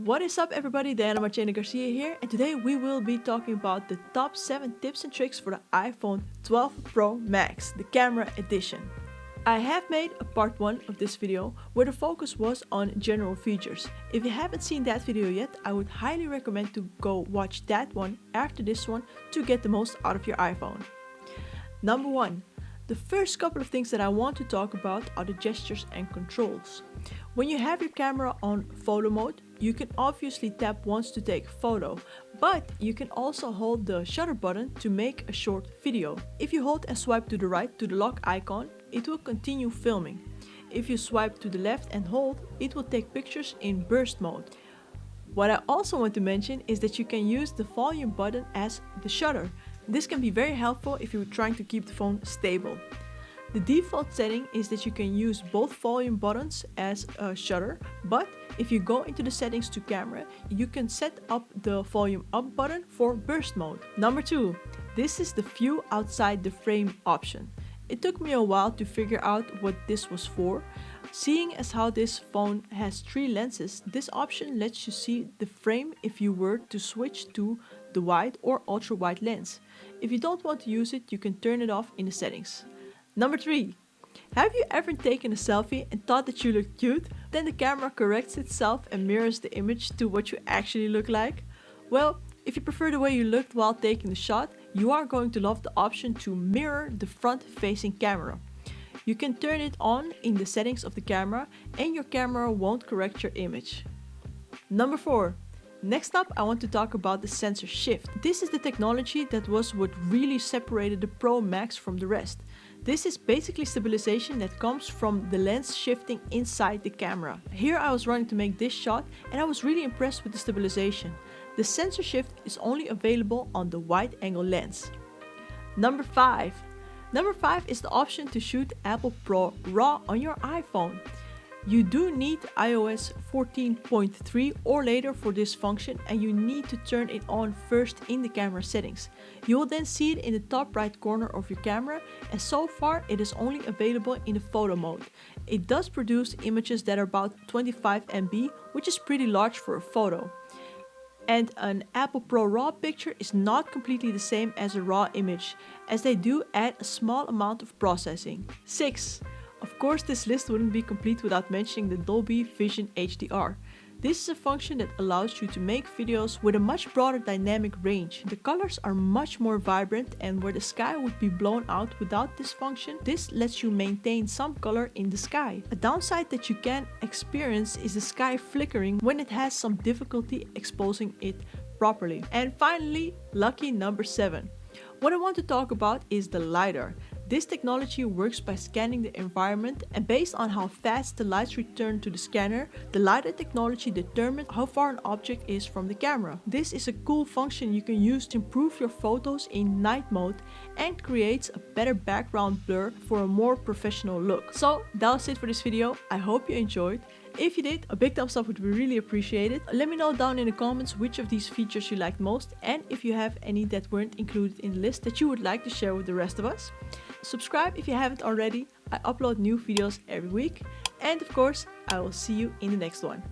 What is up everybody, Diana Marchena Garcia here, and today we will be talking about the top 7 tips and tricks for the iPhone 12 Pro Max, the camera edition. I have made a part 1 of this video where the focus was on general features. If you haven't seen that video yet, I would highly recommend to go watch that one after this one to get the most out of your iPhone. Number 1. The first couple of things that I want to talk about are the gestures and controls. When you have your camera on photo mode, you can obviously tap once to take a photo, but you can also hold the shutter button to make a short video. If you hold and swipe to the right to the lock icon, it will continue filming. If you swipe to the left and hold, it will take pictures in burst mode. What I also want to mention is that you can use the volume button as the shutter. This can be very helpful if you're trying to keep the phone stable. The default setting is that you can use both volume buttons as a shutter, but if you go into the settings to camera, you can set up the volume up button for burst mode. Number 2, this is the view outside the frame option. It took me a while to figure out what this was for. Seeing as how this phone has 3 lenses, this option lets you see the frame if you were to switch to the wide or ultra wide lens. If you don't want to use it, you can turn it off in the settings. Number 3. Have you ever taken a selfie and thought that you looked cute? Then the camera corrects itself and mirrors the image to what you actually look like? Well, if you prefer the way you looked while taking the shot, you are going to love the option to mirror the front-facing camera. You can turn it on in the settings of the camera and your camera won't correct your image. Number 4. Next up, I want to talk about the sensor shift. This is the technology that was what really separated the Pro Max from the rest. This is basically stabilization that comes from the lens shifting inside the camera. Here I was running to make this shot and I was really impressed with the stabilization. The sensor shift is only available on the wide angle lens. Number 5. Number 5 is the option to shoot Apple Pro RAW on your iPhone. You do need iOS 14.3 or later for this function, and you need to turn it on first in the camera settings. You will then see it in the top right corner of your camera, and so far it is only available in the photo mode. It does produce images that are about 25 MB, which is pretty large for a photo. And an Apple Pro RAW picture is not completely the same as a RAW image, as they do add a small amount of processing. 6. Of course, this list wouldn't be complete without mentioning the Dolby Vision HDR. This is a function that allows you to make videos with a much broader dynamic range. The colors are much more vibrant, and where the sky would be blown out without this function, this lets you maintain some color in the sky. A downside that you can experience is the sky flickering when it has some difficulty exposing it properly. And finally, lucky number 7. What I want to talk about is the LiDAR. This technology works by scanning the environment, and based on how fast the lights return to the scanner, the LiDAR technology determines how far an object is from the camera. This is a cool function you can use to improve your photos in night mode and creates a better background blur for a more professional look. So that was it for this video. I hope you enjoyed. If you did, a big thumbs up would be really appreciated. Let me know down in the comments which of these features you liked most, and if you have any that weren't included in the list that you would like to share with the rest of us. Subscribe if you haven't already. I upload new videos every week. And of course, I will see you in the next one.